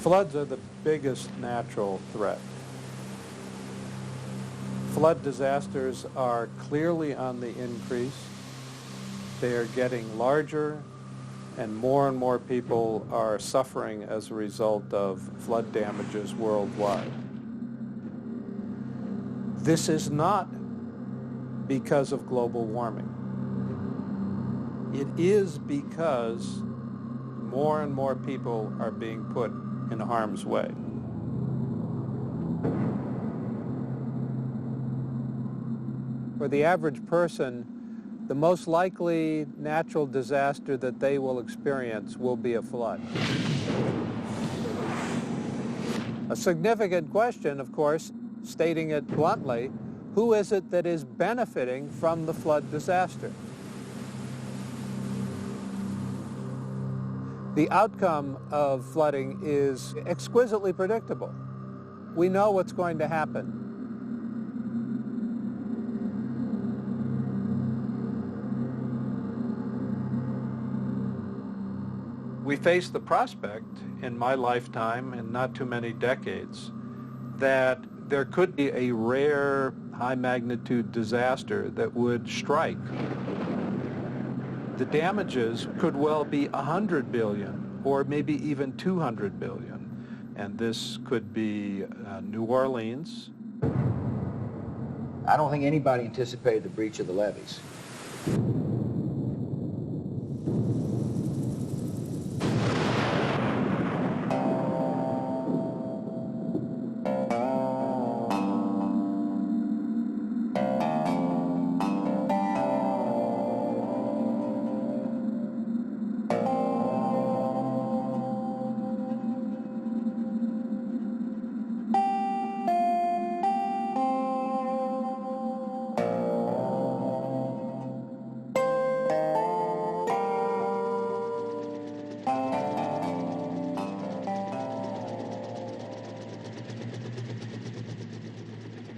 Floods are the biggest natural threat. Flood disasters are clearly on the increase. They are getting larger, and more people are suffering as a result of flood damages worldwide. This is not because of global warming. It is because more and more people are being put in harm's way. For the average person, the most likely natural disaster that they will experience will be a flood. A significant question, of course, stating it bluntly, who is it that is benefiting from the flood disaster? The outcome of flooding is exquisitely predictable. We know what's going to happen. We face the prospect in my lifetime, and not too many decades, that there could be a rare high-magnitude disaster that would strike. The damages could well be 100 billion or maybe even 200 billion. And this could be New Orleans. I don't think anybody anticipated the breach of the levees.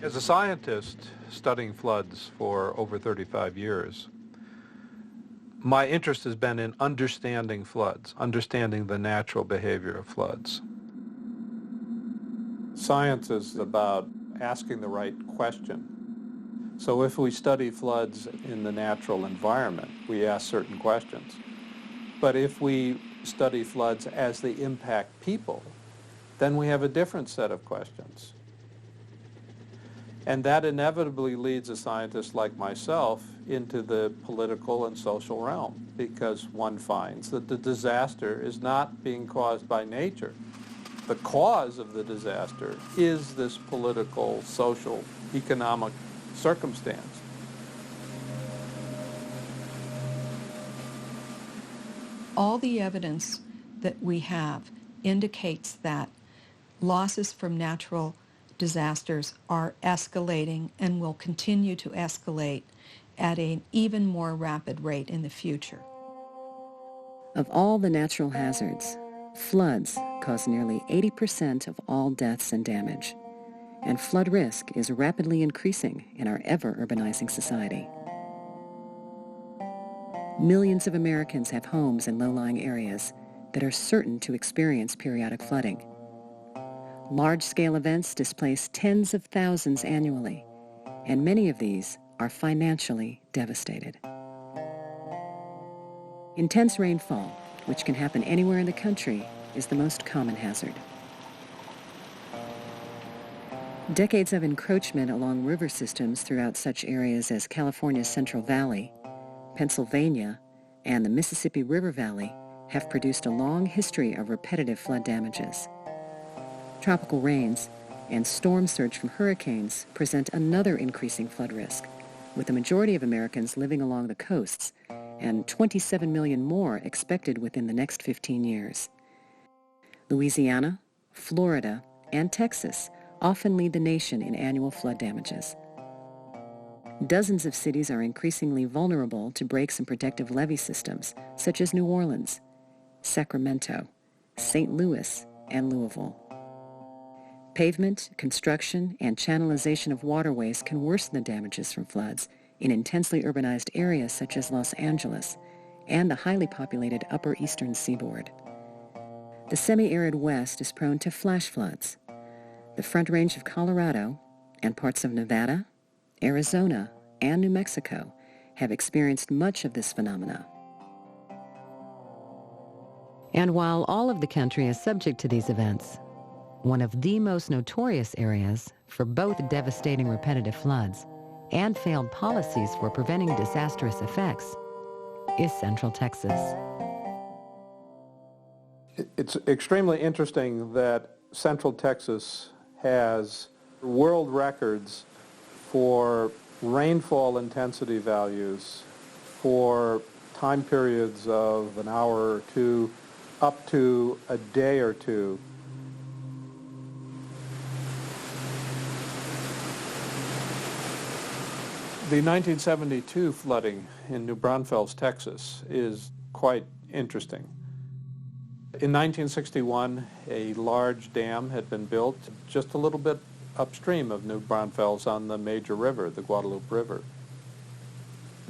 As a scientist studying floods for over 35 years, my interest has been in understanding floods, understanding the natural behavior of floods. Science is about asking the right question. So if we study floods in the natural environment, we ask certain questions. But if we study floods as they impact people, then we have a different set of questions. And that inevitably leads a scientist like myself into the political and social realm, because one finds that the disaster is not being caused by nature. The cause of the disaster is this political, social, economic circumstance. All the evidence that we have indicates that losses from natural disasters are escalating and will continue to escalate at an even more rapid rate in the future. Of all the natural hazards, floods cause nearly 80% of all deaths and damage, and flood risk is rapidly increasing in our ever-urbanizing society. Millions of Americans have homes in low-lying areas that are certain to experience periodic flooding. Large-scale events displace tens of thousands annually, and many of these are financially devastated. Intense rainfall, which can happen anywhere in the country, is the most common hazard. Decades of encroachment along river systems throughout such areas as California's Central Valley, Pennsylvania, and the Mississippi River Valley have produced a long history of repetitive flood damages. Tropical rains and storm surge from hurricanes present another increasing flood risk, with the majority of Americans living along the coasts and 27 million more expected within the next 15 years. Louisiana, Florida, and Texas often lead the nation in annual flood damages. Dozens of cities are increasingly vulnerable to breaks in protective levee systems, such as New Orleans, Sacramento, St. Louis, and Louisville. Pavement, construction, and channelization of waterways can worsen the damages from floods in intensely urbanized areas such as Los Angeles and the highly populated Upper Eastern Seaboard. The semi-arid West is prone to flash floods. The Front Range of Colorado and parts of Nevada, Arizona, and New Mexico have experienced much of this phenomena. And while all of the country is subject to these events, one of the most notorious areas for both devastating repetitive floods and failed policies for preventing disastrous effects is Central Texas. It's extremely interesting that Central Texas has world records for rainfall intensity values for time periods of an hour or two up to a day or two. The 1972 flooding in New Braunfels, Texas is quite interesting. In 1961, a large dam had been built just a little bit upstream of New Braunfels on the major river, the Guadalupe River.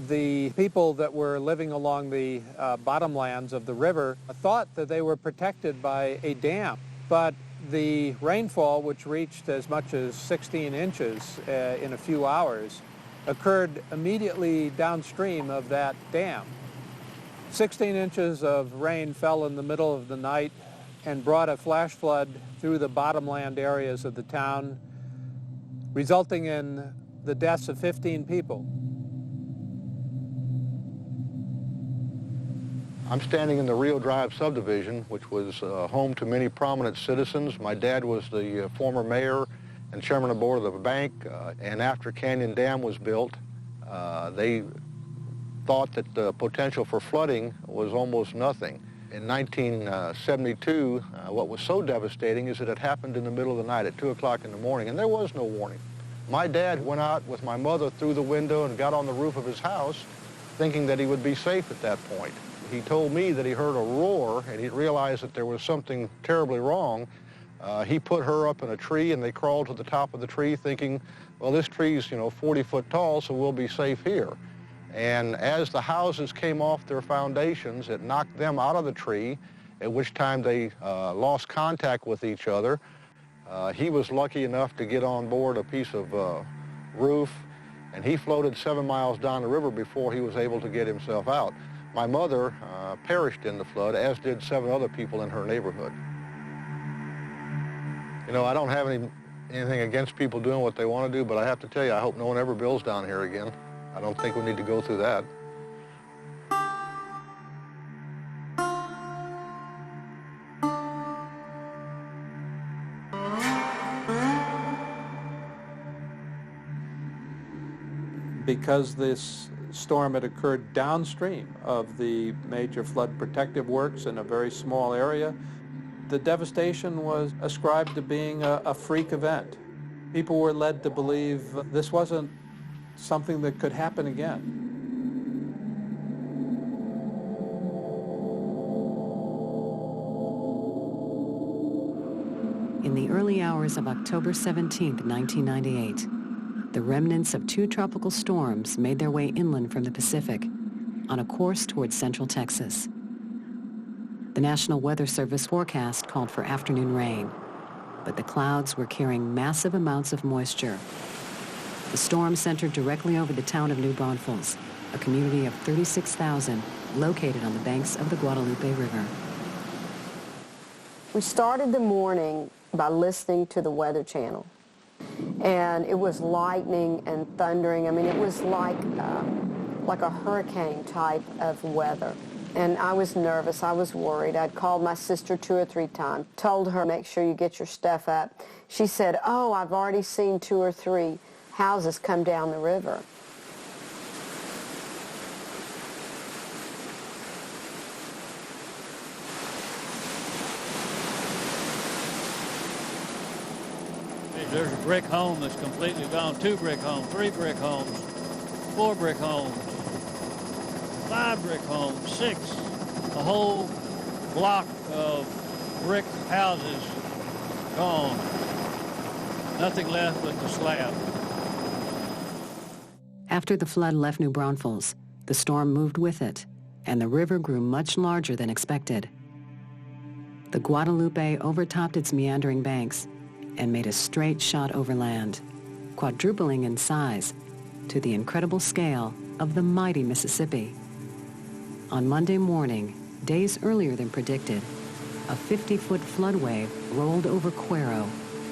The people that were living along the bottomlands of the river thought that they were protected by a dam, but the rainfall, which reached as much as 16 inches in a few hours, occurred immediately downstream of that dam. 16 inches of rain fell in the middle of the night and brought a flash flood through the bottomland areas of the town, resulting in the deaths of 15 people. I'm standing in the Rio Drive subdivision, which was home to many prominent citizens. My dad was the former mayor and chairman of the board of the bank, and after Canyon Dam was built, they thought that the potential for flooding was almost nothing. In 1972, what was so devastating is that it happened in the middle of the night at 2 o'clock in the morning, and there was no warning. My dad went out with my mother through the window and got on the roof of his house, thinking that he would be safe at that point. He told me that he heard a roar, and he realized that there was something terribly wrong. He put her up in a tree, and they crawled to the top of the tree thinking, well, this tree's, 40 foot tall, so we'll be safe here. And as the houses came off their foundations, it knocked them out of the tree, at which time they lost contact with each other. He was lucky enough to get on board a piece of roof, and he floated 7 miles down the river before he was able to get himself out. My mother perished in the flood, as did 7 other people in her neighborhood. I don't have anything against people doing what they want to do, but I have to tell you, I hope no one ever builds down here again. I don't think we need to go through that. Because this storm had occurred downstream of the major flood protective works in a very small area, the devastation was ascribed to being a freak event. People were led to believe this wasn't something that could happen again. In the early hours of October 17, 1998, the remnants of 2 tropical storms made their way inland from the Pacific on a course towards Central Texas. The National Weather Service forecast called for afternoon rain, but the clouds were carrying massive amounts of moisture. The storm centered directly over the town of New Braunfels, a community of 36,000 located on the banks of the Guadalupe River. We started the morning by listening to the Weather Channel. And it was lightning and thundering. I mean, it was like a hurricane type of weather. And I was nervous. I was worried. I'd called my sister 2 or 3 times, told her, make sure you get your stuff up. She said, oh, I've already seen 2 or 3 houses come down the river. There's a brick home that's completely gone, 2 brick homes, 3 brick homes, 4 brick homes, 5 brick homes, 6. A whole block of brick houses gone. Nothing left but the slab. After the flood left New Braunfels, the storm moved with it, and the river grew much larger than expected. the Guadalupe overtopped its meandering banks and made a straight shot over land, quadrupling in size to the incredible scale of the mighty Mississippi. On Monday morning, days earlier than predicted, a 50-foot flood wave rolled over Cuero,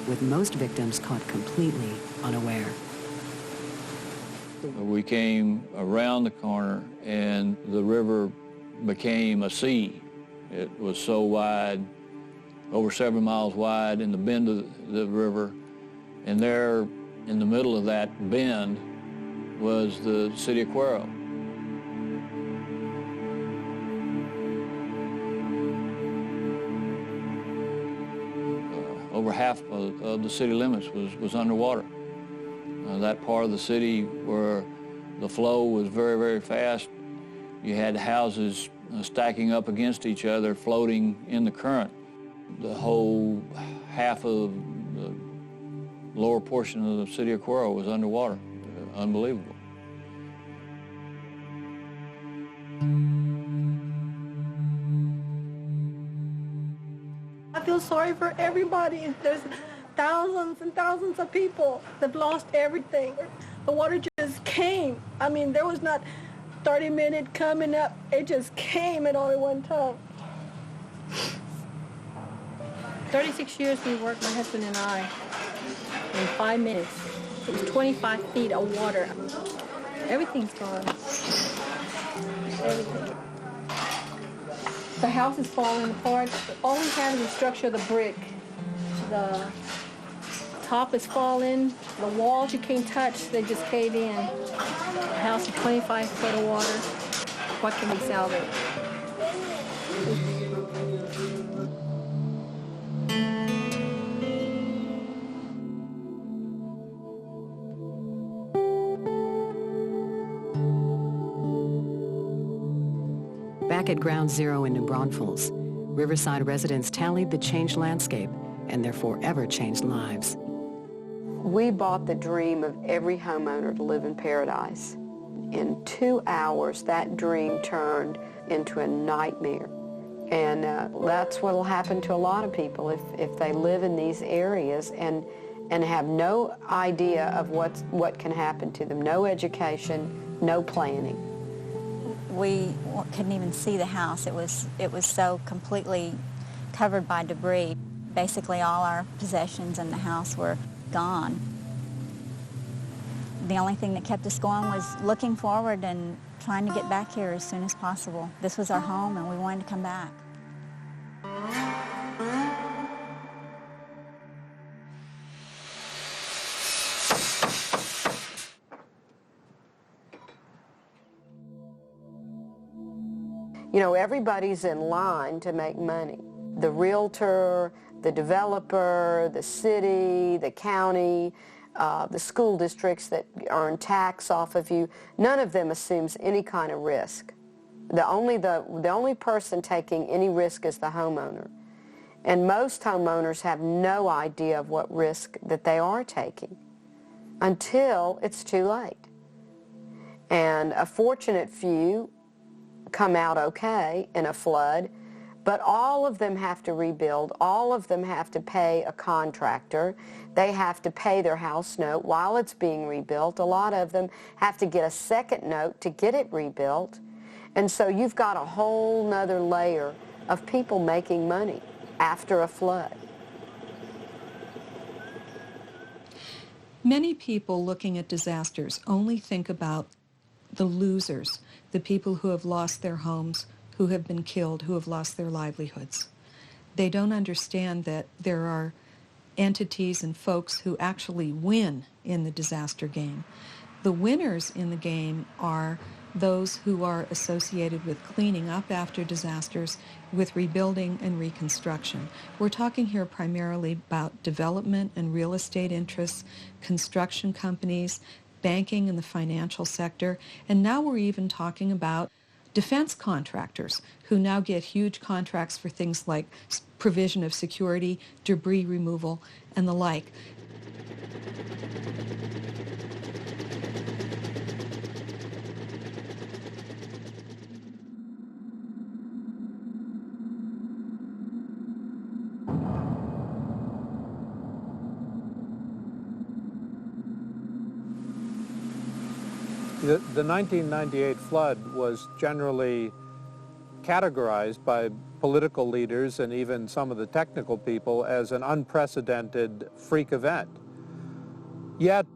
with most victims caught completely unaware. We came around the corner and the river became a sea. It was so wide, over 7 miles wide in the bend of the river, and there in the middle of that bend was the city of Cuero. Over half of the city limits was underwater. That part of the city where the flow was very, very fast, you had houses stacking up against each other, floating in the current. The whole half of the lower portion of the city of Cuero was underwater. Unbelievable. I feel sorry for everybody. There's thousands and thousands of people that lost everything. The water just came. I mean, there was not 30 minutes coming up. It just came at all at one time. 36 years we worked, my husband and I, in 5 minutes. It was 25 feet of water. Everything's gone. Everything. The house is falling apart. All we have is the structure of the brick. The top is falling. The walls you can't touch, they just cave in. The house is 25 foot of water. What can we salvage? Back at Ground Zero in New Braunfels, Riverside residents tallied the changed landscape and their forever changed lives. We bought the dream of every homeowner to live in paradise. In 2 hours, that dream turned into a nightmare. And that's what will happen to a lot of people if they live in these areas and have no idea of what can happen to them. No education, no planning. We couldn't even see the house. It was so completely covered by debris. Basically all our possessions in the house were gone. The only thing that kept us going was looking forward and trying to get back here as soon as possible. This was our home and we wanted to come back. You know, everybody's in line to make money. The realtor, the developer, the city, the county, the school districts that earn tax off of you, none of them assumes any kind of risk. The only person taking any risk is the homeowner. And most homeowners have no idea of what risk that they are taking until it's too late. And a fortunate few come out okay in a flood, but all of them have to rebuild. All of them have to pay a contractor. They have to pay their house note while it's being rebuilt. A lot of them have to get a second note to get it rebuilt. And so you've got a whole nother layer of people making money after a flood. Many people looking at disasters only think about the losers, the people who have lost their homes, who have been killed, who have lost their livelihoods. They don't understand that there are entities and folks who actually win in the disaster game. The winners in the game are those who are associated with cleaning up after disasters, with rebuilding and reconstruction. We're talking here primarily about development and real estate interests, construction companies, banking and the financial sector, and now we're even talking about defense contractors who now get huge contracts for things like provision of security, debris removal, and the like. The 1998 flood was generally categorized by political leaders and even some of the technical people as an unprecedented freak event. Yet,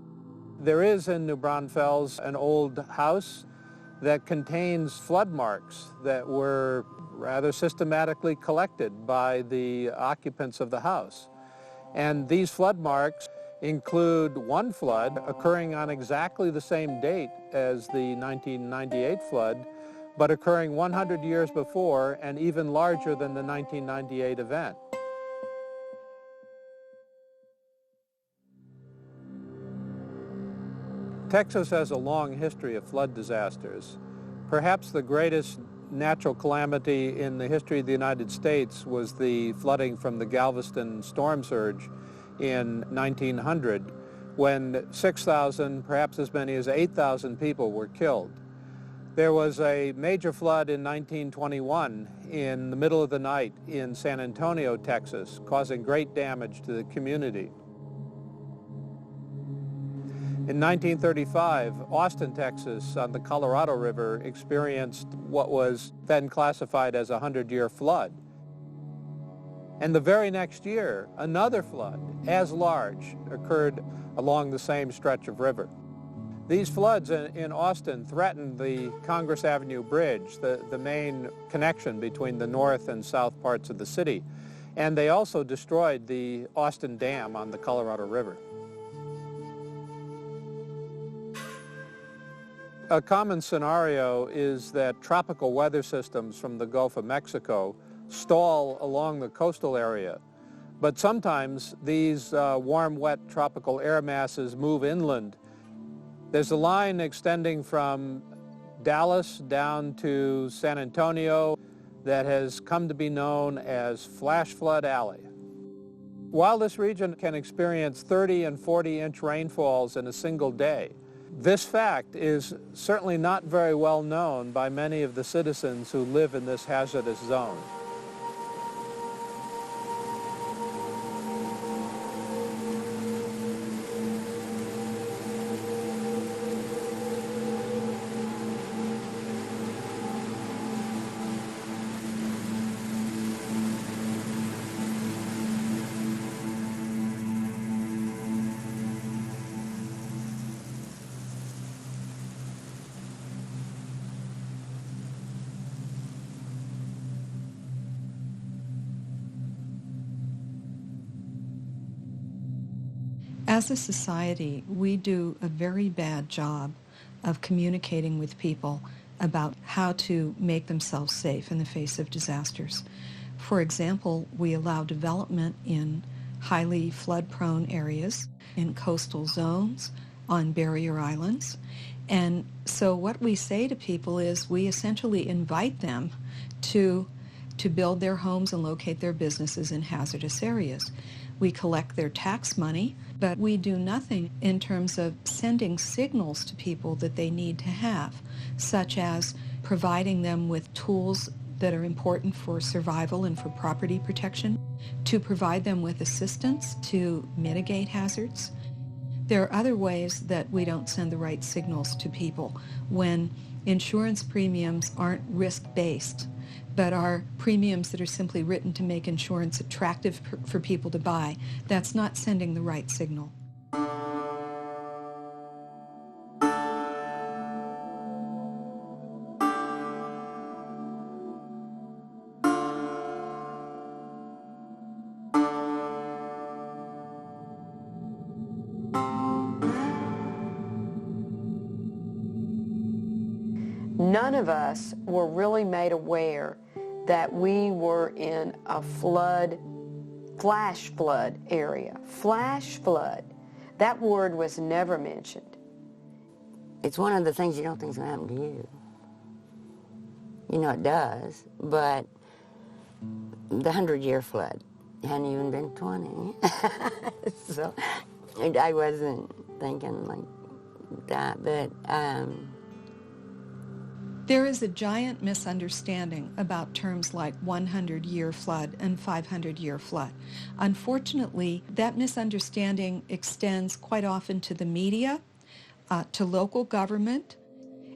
there is in New Braunfels an old house that contains flood marks that were rather systematically collected by the occupants of the house. And these flood marks include one flood occurring on exactly the same date as the 1998 flood, but occurring 100 years before and even larger than the 1998 event. Texas has a long history of flood disasters. Perhaps the greatest natural calamity in the history of the United States was the flooding from the Galveston storm surge in 1900, when 6,000, perhaps as many as 8,000 people were killed. There was a major flood in 1921 in the middle of the night in San Antonio, Texas, causing great damage to the community. In 1935, Austin, Texas, on the Colorado River, experienced what was then classified as a 100-year flood. And the very next year, another flood, as large, occurred along the same stretch of river. These floods in Austin threatened the Congress Avenue Bridge, the main connection between the north and south parts of the city. And they also destroyed the Austin Dam on the Colorado River. A common scenario is that tropical weather systems from the Gulf of Mexico stall along the coastal area. But sometimes these warm, wet tropical air masses move inland. There's a line extending from Dallas down to San Antonio that has come to be known as Flash Flood Alley. While this region can experience 30 and 40-inch rainfalls in a single day, this fact is certainly not very well known by many of the citizens who live in this hazardous zone. As a society, we do a very bad job of communicating with people about how to make themselves safe in the face of disasters. For example, we allow development in highly flood-prone areas, in coastal zones, on barrier islands. And so what we say to people is we essentially invite them to build their homes and locate their businesses in hazardous areas. We collect their tax money, but we do nothing in terms of sending signals to people that they need to have, such as providing them with tools that are important for survival and for property protection, to provide them with assistance to mitigate hazards. There are other ways that we don't send the right signals to people when insurance premiums aren't risk-based, but are premiums that are simply written to make insurance attractive for people to buy. That's not sending the right signal. None of us were really made aware that we were in a flash flood area. Flash flood. That word was never mentioned. It's one of the things you don't think is going to happen to you. You know it does, but the 100-year flood hadn't even been 20. So I wasn't thinking like that, but there is a giant misunderstanding about terms like 100-year flood and 500-year flood. Unfortunately, that misunderstanding extends quite often to the media, to local government,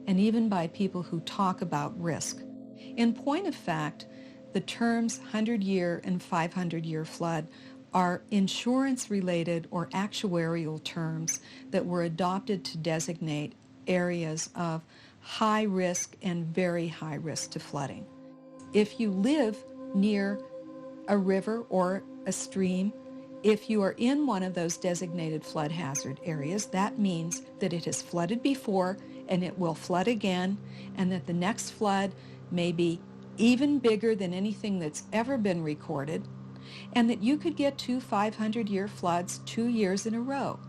and even by people who talk about risk. In point of fact, the terms 100-year and 500-year flood are insurance-related or actuarial terms that were adopted to designate areas of high risk and very high risk to flooding. If you live near a river or a stream, if you are in one of those designated flood hazard areas, that means that it has flooded before and it will flood again, and that the next flood may be even bigger than anything that's ever been recorded, and that you could get 2 500-year floods 2 years in a row.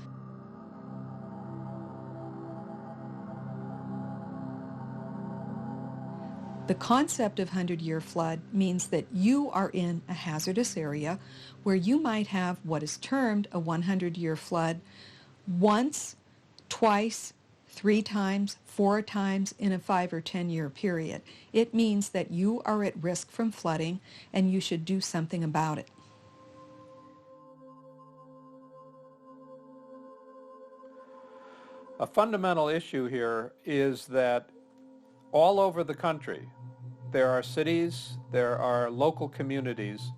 The concept of 100-year flood means that you are in a hazardous area where you might have what is termed a 100-year flood once, twice, 3 times, 4 times in a 5 or 10-year period. It means that you are at risk from flooding and you should do something about it. A fundamental issue here is that all over the country, there are cities, there are local communities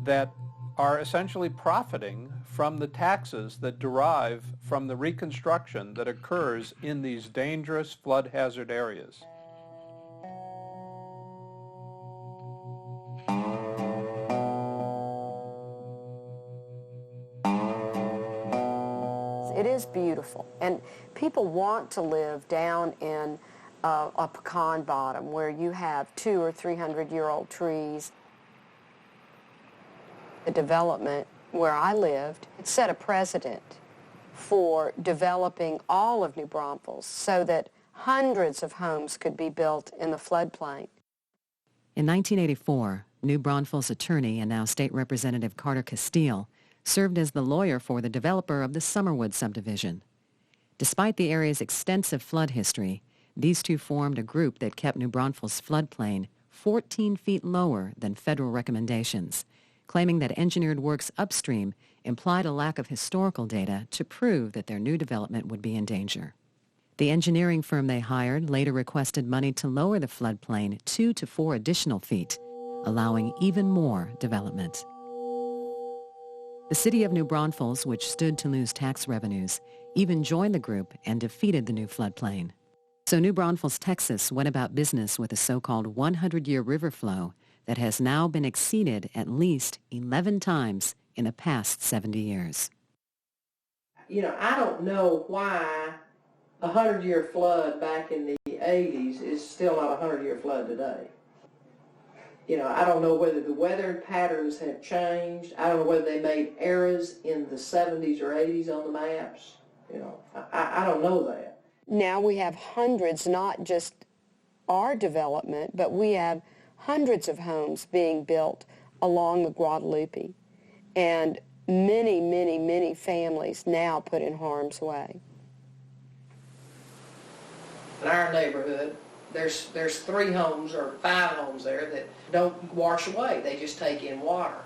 that are essentially profiting from the taxes that derive from the reconstruction that occurs in these dangerous flood hazard areas. It is beautiful, and people want to live down in a pecan bottom where you have 200 or 300-year-old trees. The development where I lived, it set a precedent for developing all of New Braunfels so that hundreds of homes could be built in the floodplain. In 1984, New Braunfels attorney and now State Representative Carter Castile served as the lawyer for the developer of the Summerwood subdivision. Despite the area's extensive flood history, these two formed a group that kept New Braunfels' floodplain 14 feet lower than federal recommendations, claiming that engineered works upstream implied a lack of historical data to prove that their new development would be in danger. The engineering firm they hired later requested money to lower the floodplain 2 to 4 additional feet, allowing even more development. The city of New Braunfels, which stood to lose tax revenues, even joined the group and defeated the new floodplain. So New Braunfels, Texas went about business with a so-called 100-year river flow that has now been exceeded at least 11 times in the past 70 years. You know, I don't know why a 100-year flood back in the 80s is still not a 100-year flood today. You know, I don't know whether the weather patterns have changed. I don't know whether they made errors in the 70s or 80s on the maps. You know, I don't know that. Now we have hundreds, not just our development, but we have hundreds of homes being built along the Guadalupe, and many, many, many families now put in harm's way. In our neighborhood, there's 3 homes or 5 homes there that don't wash away. They just take in water.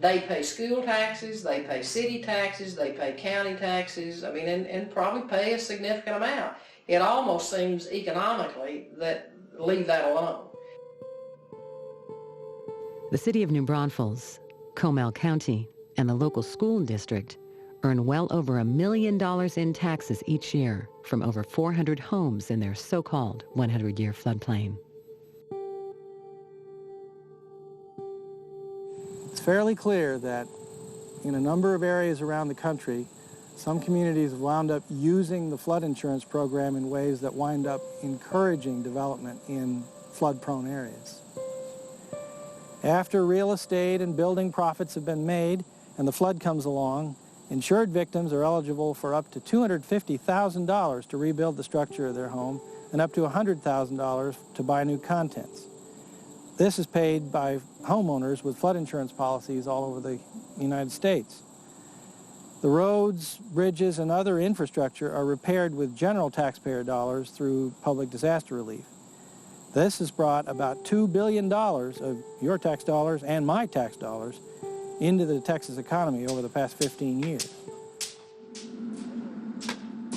They pay school taxes, they pay city taxes, they pay county taxes, I mean, and probably pay a significant amount. It almost seems economically that leave that alone. The city of New Braunfels, Comal County, and the local school district earn well over $1 million in taxes each year from over 400 homes in their so-called 100-year floodplain. It's fairly clear that in a number of areas around the country, some communities have wound up using the flood insurance program in ways that wind up encouraging development in flood-prone areas. After real estate and building profits have been made and the flood comes along, insured victims are eligible for up to $250,000 to rebuild the structure of their home and up to $100,000 to buy new contents. This is paid by homeowners with flood insurance policies all over the United States. The roads, bridges, and other infrastructure are repaired with general taxpayer dollars through public disaster relief. This has brought about $2 billion of your tax dollars and my tax dollars into the Texas economy over the past 15 years.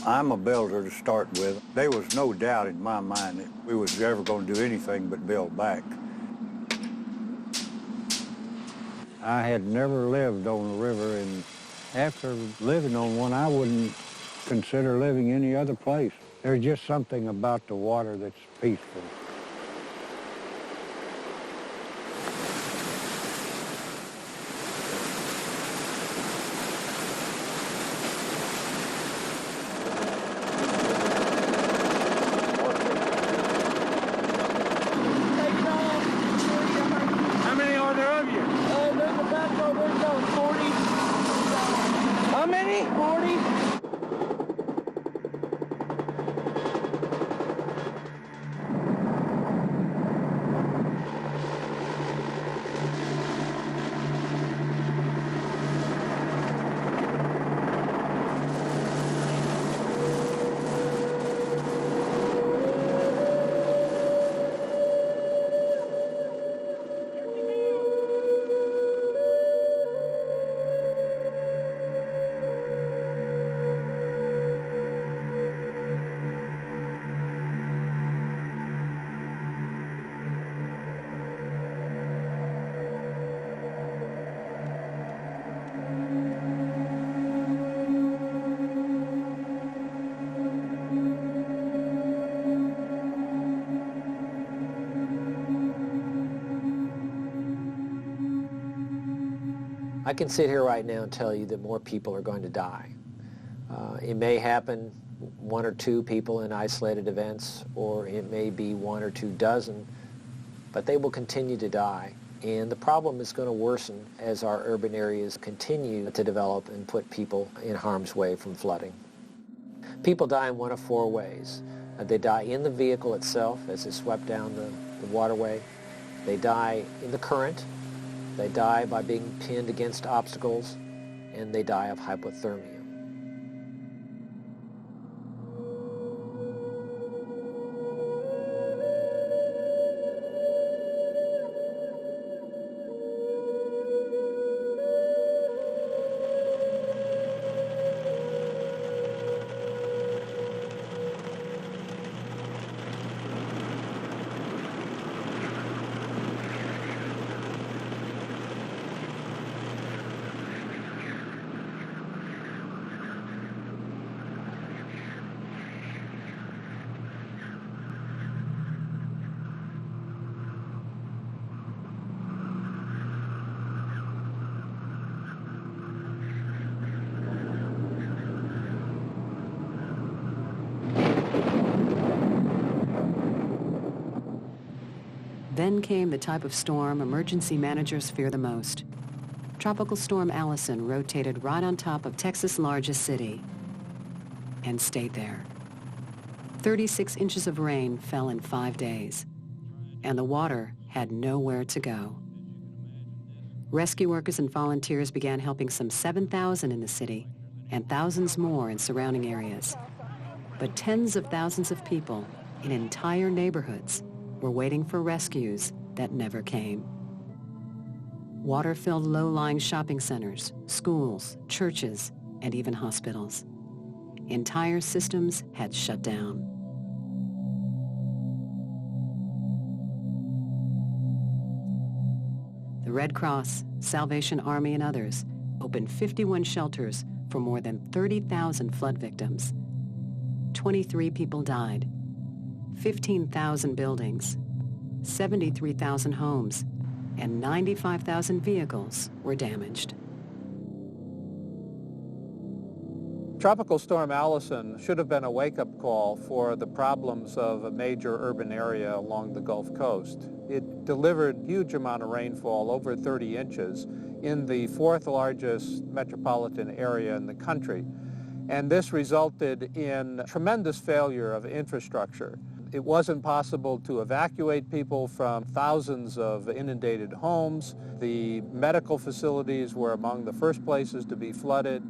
I'm a builder to start with. There was no doubt in my mind that we was ever going to do anything but build back. I had never lived on a river, and after living on one, I wouldn't consider living any other place. There's just something about the water that's peaceful. How many are there of you? There's about 40. How many? 40. I can sit here right now and tell you that more people are going to die. It may happen 1 or 2 people in isolated events, or it may be 1 or 2 dozen, but they will continue to die. And the problem is going to worsen as our urban areas continue to develop and put people in harm's way from flooding. People die in one of 4 ways. They die in the vehicle itself as it's swept down the waterway. They die in the current. They die by being pinned against obstacles, and they die of hypothermia. Then came the type of storm emergency managers fear the most. Tropical Storm Allison rotated right on top of Texas' largest city and stayed there. 36 inches of rain fell in 5 days, and the water had nowhere to go. Rescue workers and volunteers began helping some 7,000 in the city and thousands more in surrounding areas. But tens of thousands of people in entire neighborhoods were waiting for rescues that never came. Water-filled low-lying shopping centers, schools, churches, and even hospitals. Entire systems had shut down. The Red Cross, Salvation Army, and others opened 51 shelters for more than 30,000 flood victims. 23 people died. 15,000 buildings, 73,000 homes, and 95,000 vehicles were damaged. Tropical Storm Allison should have been a wake-up call for the problems of a major urban area along the Gulf Coast. It delivered a huge amount of rainfall, over 30 inches, in the 4th largest metropolitan area in the country. And this resulted in tremendous failure of infrastructure. It wasn't possible to evacuate people from thousands of inundated homes. The medical facilities were among the first places to be flooded.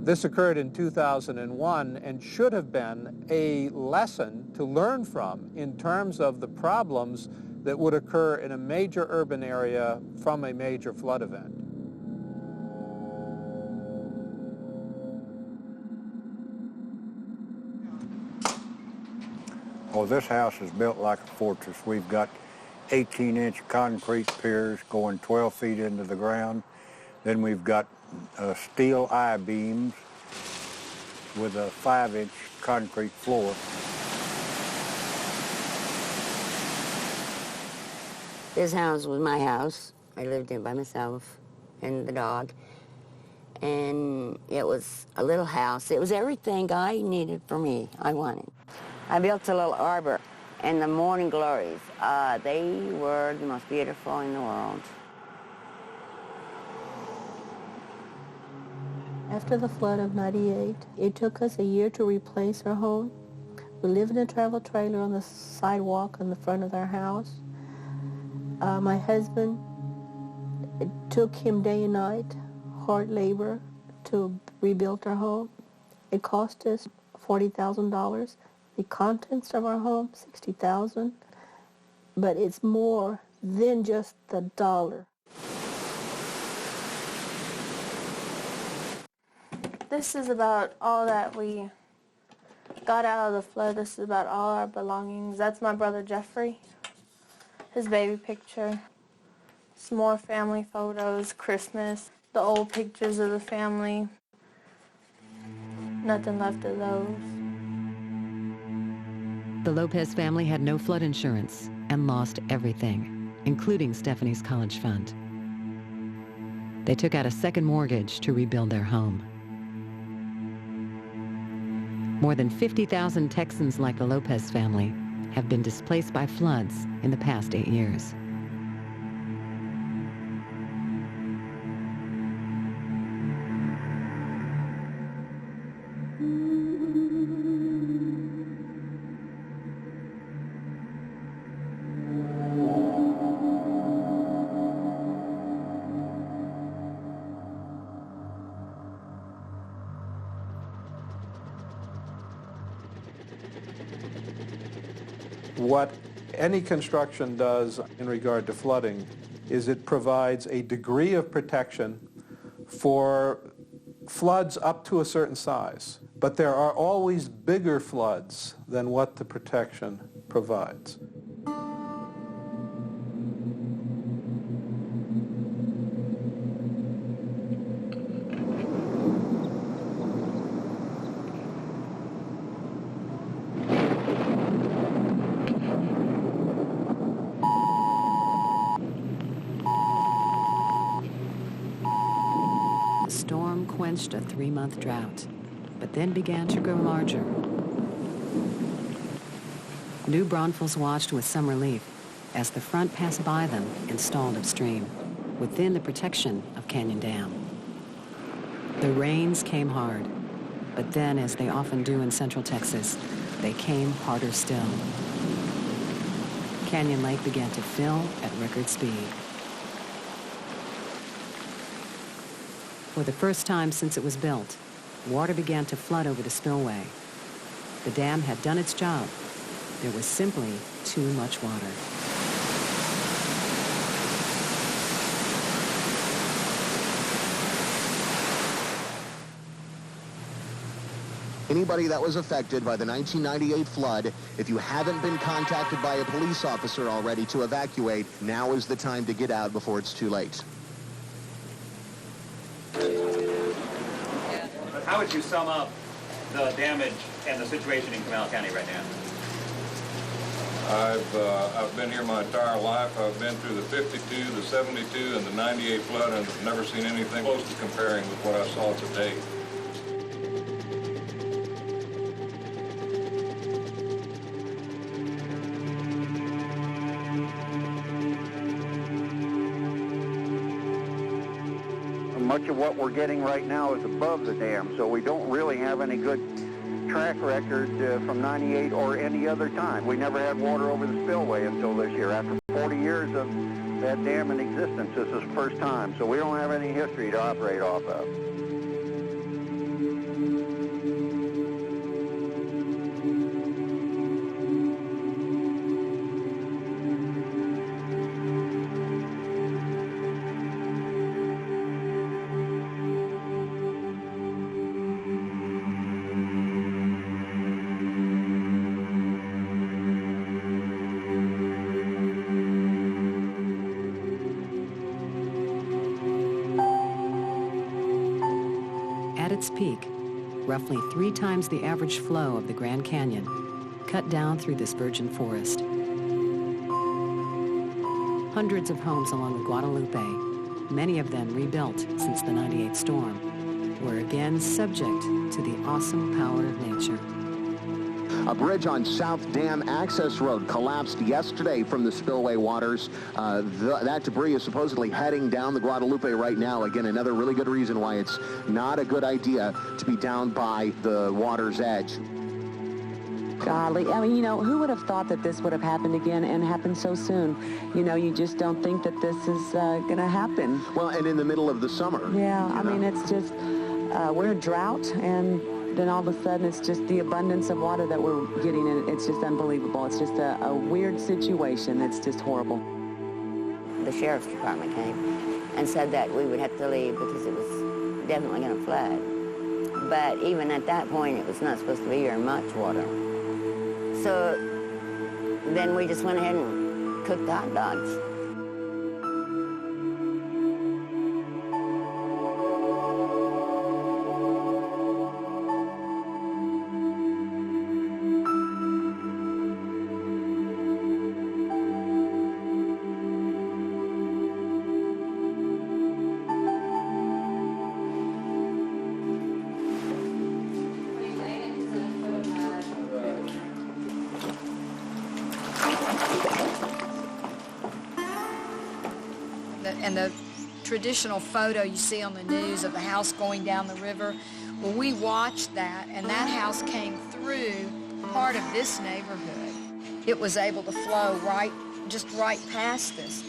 This occurred in 2001 and should have been a lesson to learn from in terms of the problems that would occur in a major urban area from a major flood event. Well, this house is built like a fortress. We've got 18-inch concrete piers going 12 feet into the ground. Then we've got steel I-beams with a 5-inch concrete floor. This house was my house. I lived in it by myself and the dog. And it was a little house. It was everything I needed for me, I wanted. I built a little arbor, and the morning glories, they were the most beautiful in the world. After the flood of '98, it took us a year to replace our home. We lived in a travel trailer on the sidewalk in the front of our house. My husband, it took him day and night, hard labor, to rebuild our home. It cost us $40,000. The contents of our home, $60,000. But it's more than just the dollar. This is about all that we got out of the flood. This is about all our belongings. That's my brother Jeffrey, his baby picture. Some more family photos, Christmas, the old pictures of the family. Nothing left of those. The Lopez family had no flood insurance and lost everything, including Stephanie's college fund. They took out a second mortgage to rebuild their home. More than 50,000 Texans like the Lopez family have been displaced by floods in the past 8 years. What any construction does in regard to flooding is it provides a degree of protection for floods up to a certain size. But there are always bigger floods than what the protection provides. Quenched a 3-month drought, but then began to grow larger. New Braunfels watched with some relief as the front passed by them and stalled upstream, within the protection of Canyon Dam. The rains came hard, but then, as they often do in central Texas, they came harder still. Canyon Lake began to fill at record speed. For the first time since it was built, water began to flood over the spillway. The dam had done its job. There was simply too much water. Anybody that was affected by the 1998 flood, if you haven't been contacted by a police officer already to evacuate, now is the time to get out before it's too late. How would you sum up the damage and the situation in Comal County right now? I've been here my entire life. I've been through the 52, the 72, and the 98 flood, and I've never seen anything close to comparing with what I saw today. Much of what we're getting right now is above the dam, so we don't really have any good track record from 98 or any other time. We never had water over the spillway until this year. After 40 years of that dam in existence, this is the first time, so we don't have any history to operate off of. its peak, roughly 3 times the average flow of the Grand Canyon, cut down through this virgin forest. Hundreds of homes along the Guadalupe, many of them rebuilt since the '98 storm, were again subject to the awesome power of nature. A bridge on South Dam Access Road collapsed yesterday from the spillway waters. That debris is supposedly heading down the Guadalupe right now. Again, another really good reason why it's not a good idea to be down by the water's edge. Golly, I mean, you know, who would have thought that this would have happened again and happened so soon? You know, you just don't think that this is going to happen. Well, and in the middle of the summer. Yeah, I mean, it's just, we're in a drought, and then all of a sudden it's just the abundance of water that we're getting, and it's just unbelievable. It's just a weird situation. It's just horrible. The sheriff's department came and said that we would have to leave because it was definitely going to flood. But even at that point, it was not supposed to be very much water. So then we just went ahead and cooked hot dogs. And the traditional photo you see on the news of the house going down the river, well, we watched that, and that house came through part of this neighborhood. It was able to flow just right past us.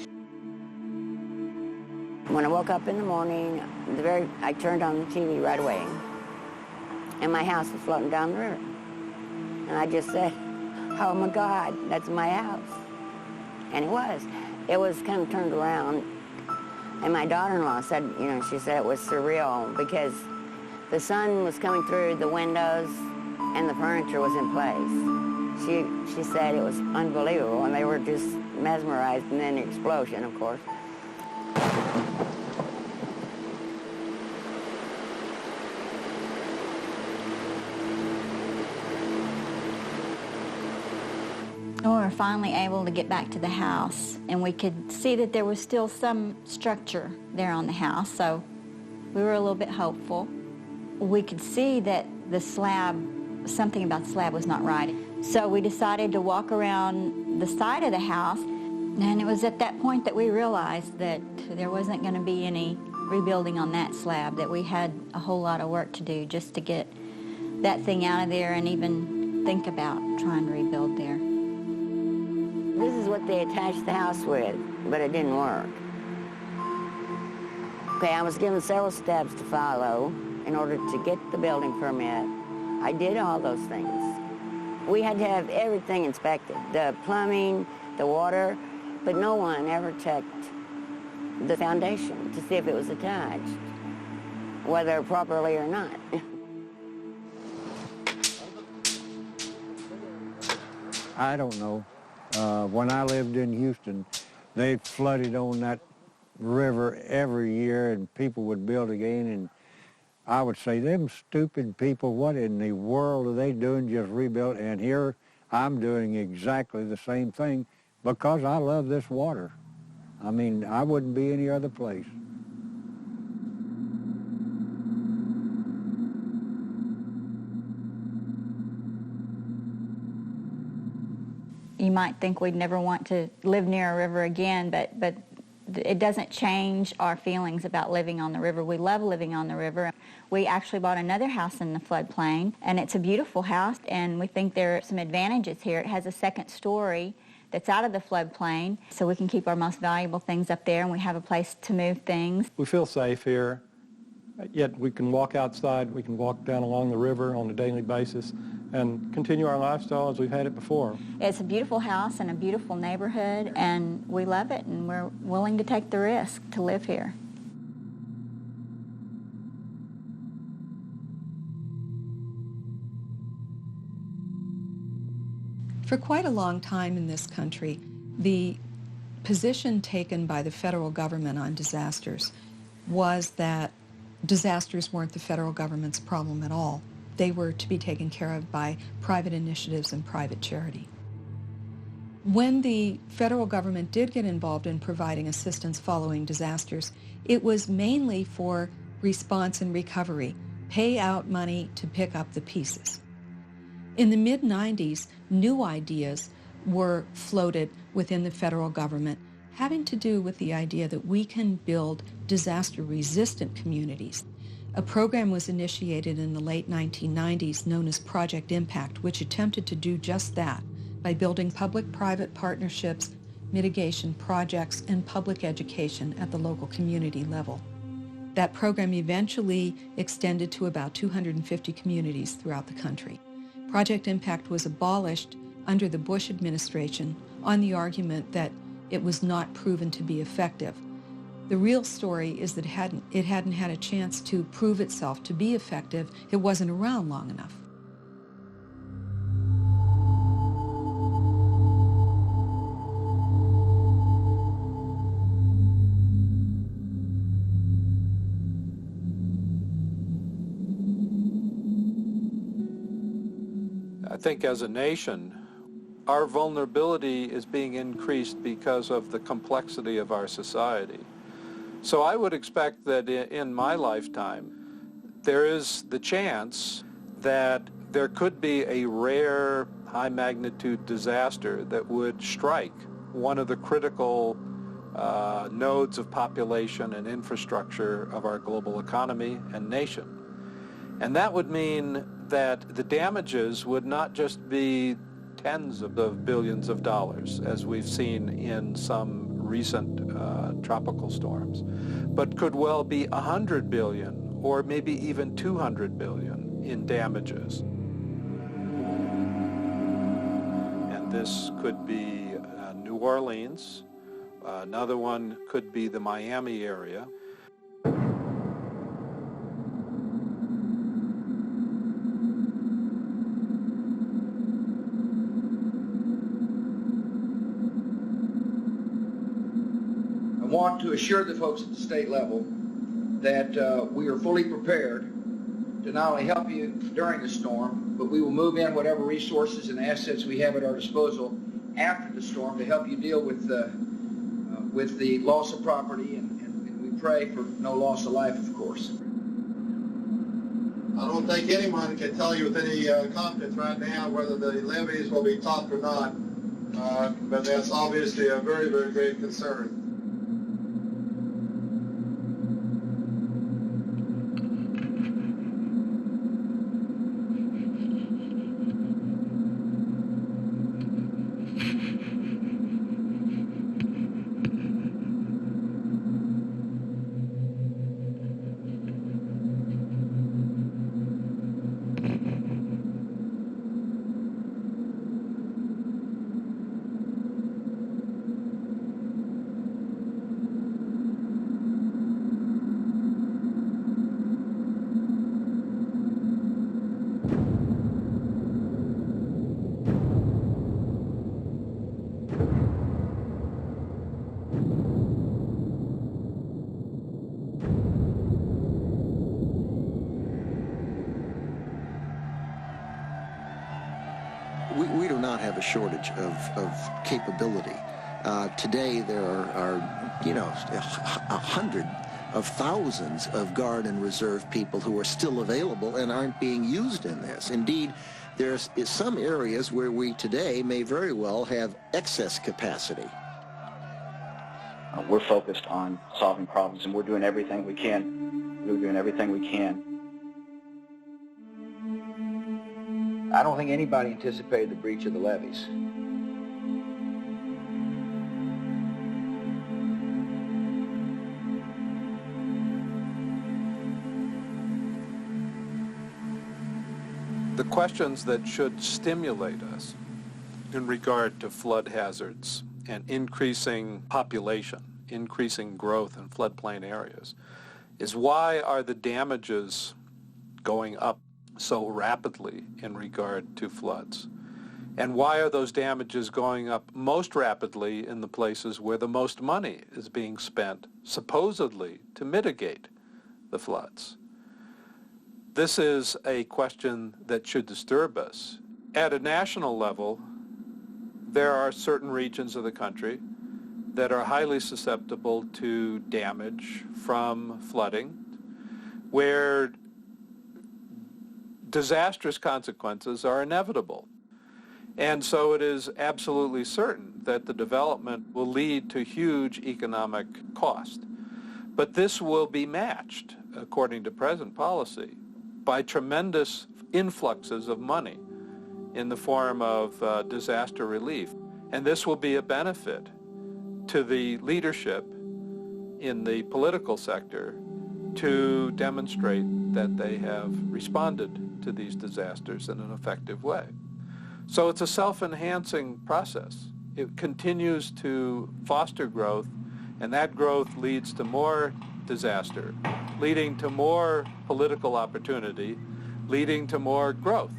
When I woke up in the morning, I turned on the TV right away, and my house was floating down the river. And I just said, oh my God, that's my house. And it was. It was kind of turned around. And my daughter-in-law said, you know, she said it was surreal because the sun was coming through the windows and the furniture was in place. She said it was unbelievable, and they were just mesmerized, and then the explosion, of course. We were finally able to get back to the house, and we could see that there was still some structure there on the house, so we were a little bit hopeful. We could see that the slab, something about the slab was not right. So we decided to walk around the side of the house, and it was at that point that we realized that there wasn't going to be any rebuilding on that slab, that we had a whole lot of work to do just to get that thing out of there and even think about trying to rebuild there. This is what they attached the house with, but it didn't work. Okay, I was given several steps to follow in order to get the building permit. I did all those things. We had to have everything inspected, the plumbing, the water, but no one ever checked the foundation to see if it was attached, whether properly or not. I don't know. When I lived in Houston, they flooded on that river every year, and people would build again, and I would say, them stupid people, what in the world are they doing, just rebuild? And here I'm doing exactly the same thing because I love this water. I mean, I wouldn't be any other place. You might think we'd never want to live near a river again, but it doesn't change our feelings about living on the river. We love living on the river. We actually bought another house in the floodplain, and it's a beautiful house, and we think there are some advantages here. It has a second story that's out of the floodplain, so we can keep our most valuable things up there, and we have a place to move things. We feel safe here, yet we can walk outside, we can walk down along the river on a daily basis and continue our lifestyle as we've had it before. It's a beautiful house and a beautiful neighborhood, and we love it, and we're willing to take the risk to live here. For quite a long time in this country, the position taken by the federal government on disasters was that disasters weren't the federal government's problem at all. They were to be taken care of by private initiatives and private charity. When the federal government did get involved in providing assistance following disasters, it was mainly for response and recovery, pay out money to pick up the pieces. In the mid-90s, new ideas were floated within the federal government having to do with the idea that we can build disaster-resistant communities. A program was initiated in the late 1990s known as Project Impact, which attempted to do just that by building public-private partnerships, mitigation projects, and public education at the local community level. That program eventually extended to about 250 communities throughout the country. Project Impact was abolished under the Bush administration on the argument that it was not proven to be effective. The real story is that it hadn't had a chance to prove itself to be effective. It wasn't around long enough. I think as a nation, our vulnerability is being increased because of the complexity of our society. So I would expect that in my lifetime, there is the chance that there could be a rare high-magnitude disaster that would strike one of the critical nodes of population and infrastructure of our global economy and nation. And that would mean that the damages would not just be tens of billions of dollars, as we've seen in some recent tropical storms, but could well be 100 billion or maybe even 200 billion in damages. And this could be New Orleans. Another one could be the Miami area. I want to assure the folks at the state level that we are fully prepared to not only help you during the storm, but we will move in whatever resources and assets we have at our disposal after the storm to help you deal with the loss of property, and we pray for no loss of life, of course. I don't think anyone can tell you with any confidence right now whether the levees will be topped or not, but that's obviously a very, very great concern. We do not have a shortage of capability. Today there are hundreds of thousands of Guard and Reserve people who are still available and aren't being used in this. Indeed, there's some areas where we today may very well have excess capacity. We're focused on solving problems, and we're doing everything we can. We're doing everything we can. I don't think anybody anticipated the breach of the levees. The questions that should stimulate us in regard to flood hazards and increasing population, increasing growth in floodplain areas, is why are the damages going up so rapidly in regard to floods? And why are those damages going up most rapidly in the places where the most money is being spent, supposedly, to mitigate the floods. This is a question that should disturb us. At a national level, there are certain regions of the country that are highly susceptible to damage from flooding, where disastrous consequences are inevitable. And so it is absolutely certain that the development will lead to huge economic cost. But this will be matched, according to present policy, by tremendous influxes of money in the form of disaster relief. And this will be a benefit to the leadership in the political sector to demonstrate that they have responded to these disasters in an effective way. So it's a self-enhancing process. It continues to foster growth, and that growth leads to more disaster, leading to more political opportunity, leading to more growth.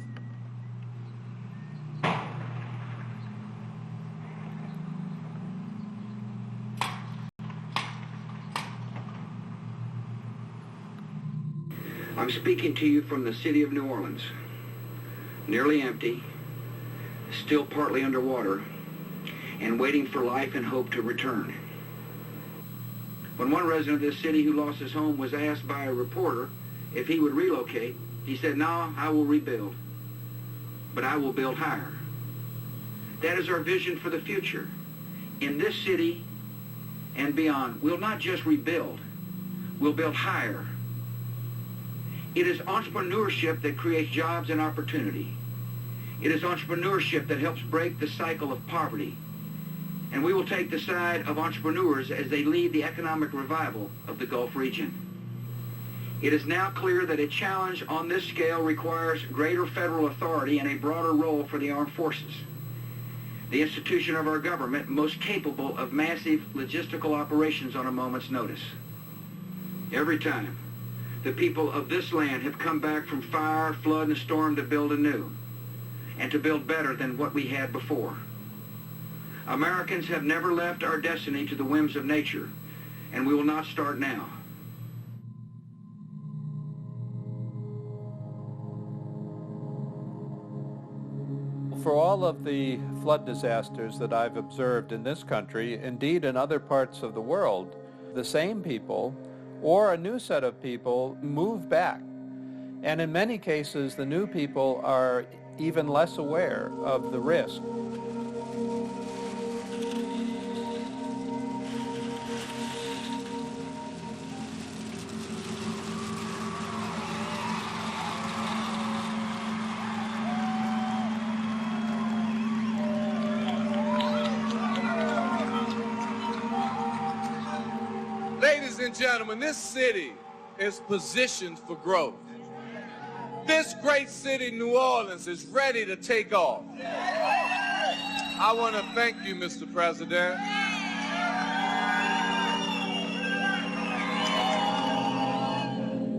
I'm speaking to you from the city of New Orleans, nearly empty, still partly underwater, and waiting for life and hope to return. When one resident of this city who lost his home was asked by a reporter if he would relocate, he said, "No, I will rebuild, but I will build higher." That is our vision for the future. In this city and beyond, we'll not just rebuild, we'll build higher. It is entrepreneurship that creates jobs and opportunity. It is entrepreneurship that helps break the cycle of poverty. And we will take the side of entrepreneurs as they lead the economic revival of the Gulf region. It is now clear that a challenge on this scale requires greater federal authority and a broader role for the armed forces, the institution of our government most capable of massive logistical operations on a moment's notice. Every time the people of this land have come back from fire, flood, and storm to build anew, and to build better than what we had before. Americans have never left our destiny to the whims of nature, and we will not start now. For all of the flood disasters that I've observed in this country, indeed in other parts of the world, the same people or a new set of people move back. And in many cases, the new people are even less aware of the risk. Ladies and gentlemen, this city is positioned for growth. This great city, New Orleans, is ready to take off. I want to thank you, Mr. President.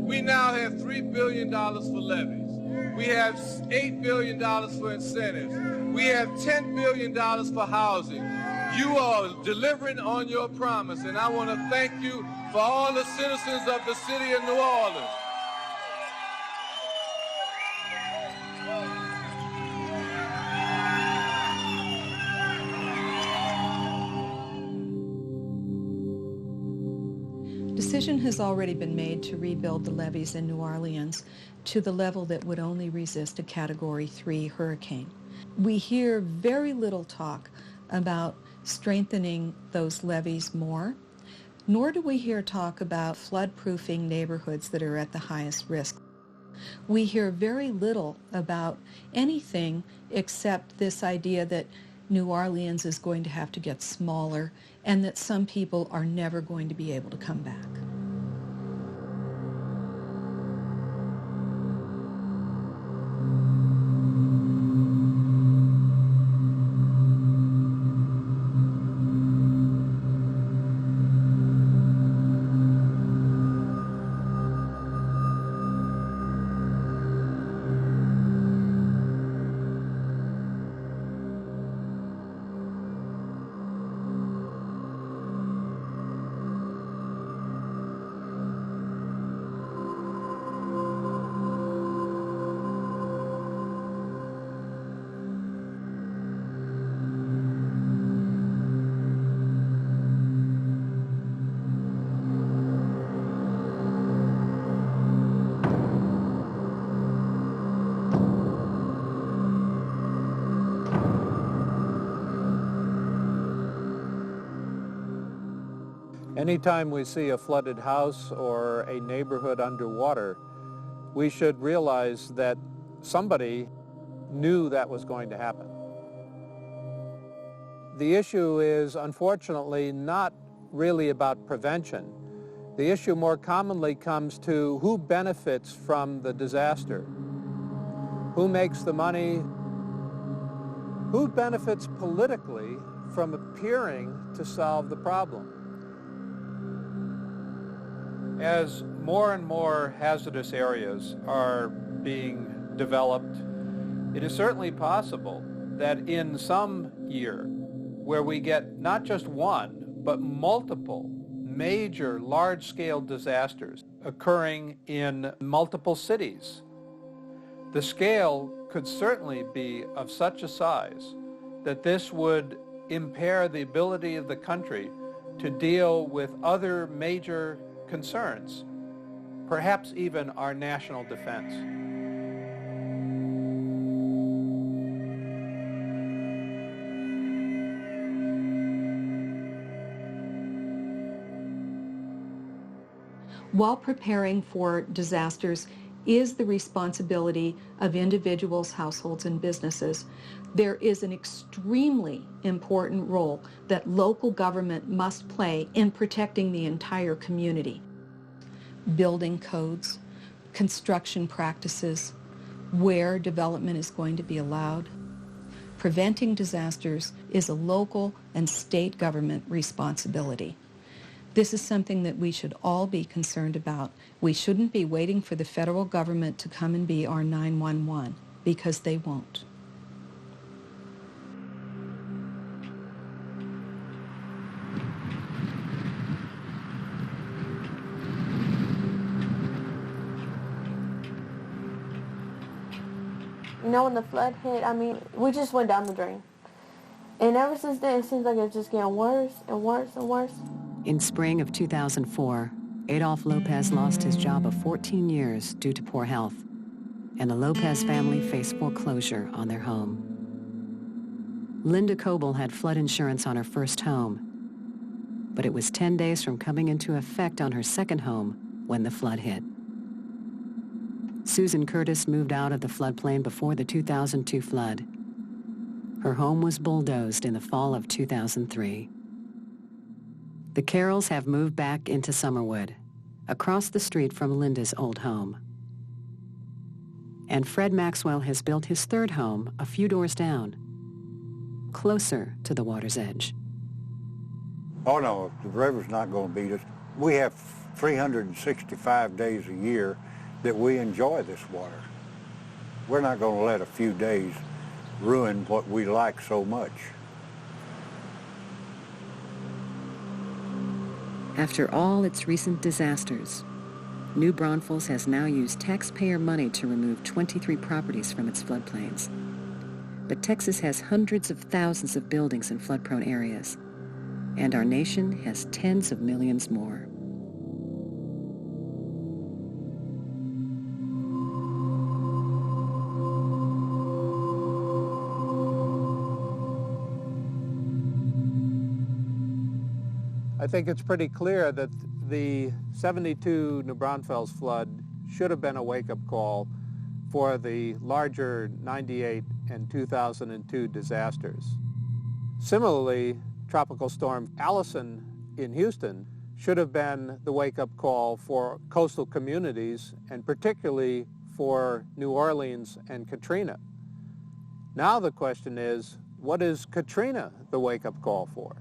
We now have $3 billion for levies. We have $8 billion for incentives. We have $10 billion for housing. You are delivering on your promise, and I want to thank you for all the citizens of the city of New Orleans. Decision has already been made to rebuild the levees in New Orleans to the level that would only resist a Category 3 hurricane. We hear very little talk about strengthening those levees more, nor do we hear talk about flood-proofing neighborhoods that are at the highest risk. We hear very little about anything except this idea that New Orleans is going to have to get smaller and that some people are never going to be able to come back. Anytime we see a flooded house or a neighborhood underwater, we should realize that somebody knew that was going to happen. The issue is, unfortunately, not really about prevention. The issue more commonly comes to who benefits from the disaster, who makes the money, who benefits politically from appearing to solve the problem. As more and more hazardous areas are being developed, it is certainly possible that in some year where we get not just one, but multiple major large-scale disasters occurring in multiple cities, the scale could certainly be of such a size that this would impair the ability of the country to deal with other major concerns, perhaps even our national defense. While preparing for disasters is the responsibility of individuals, households, and businesses, there is an extremely important role that local government must play in protecting the entire community. Building codes, construction practices, where development is going to be allowed. Preventing disasters is a local and state government responsibility. This is something that we should all be concerned about. We shouldn't be waiting for the federal government to come and be our 911, because they won't. You know, when the flood hit, I mean, we just went down the drain. And ever since then, it seems like it's just getting worse and worse and worse. In spring of 2004, Adolf Lopez lost his job of 14 years due to poor health, and the Lopez family faced foreclosure on their home. Linda Coble had flood insurance on her first home, but it was 10 days from coming into effect on her second home when the flood hit. Susan Curtis moved out of the floodplain before the 2002 flood. Her home was bulldozed in the fall of 2003. The Carrolls have moved back into Summerwood, across the street from Linda's old home. And Fred Maxwell has built his third home a few doors down, closer to the water's edge. Oh no, the river's not going to beat us. We have 365 days a year that we enjoy this water. We're not going to let a few days ruin what we like so much. After all its recent disasters, New Braunfels has now used taxpayer money to remove 23 properties from its floodplains. But Texas has hundreds of thousands of buildings in flood-prone areas, and our nation has tens of millions more. I think it's pretty clear that the 72 New Braunfels flood should have been a wake-up call for the larger 98 and 2002 disasters. Similarly, Tropical Storm Allison in Houston should have been the wake-up call for coastal communities, and particularly for New Orleans and Katrina. Now the question is, what is Katrina the wake-up call for?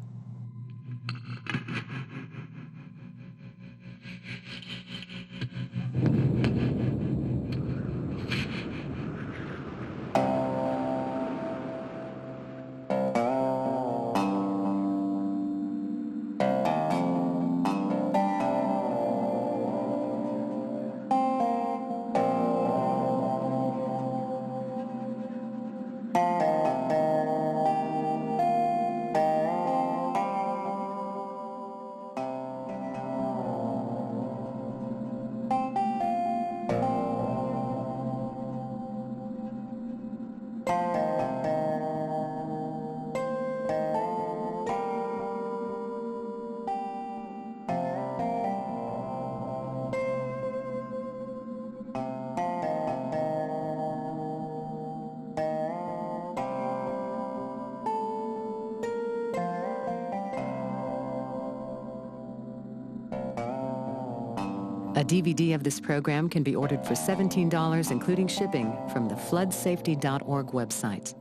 A DVD of this program can be ordered for $17, including shipping, from the floodsafety.org website.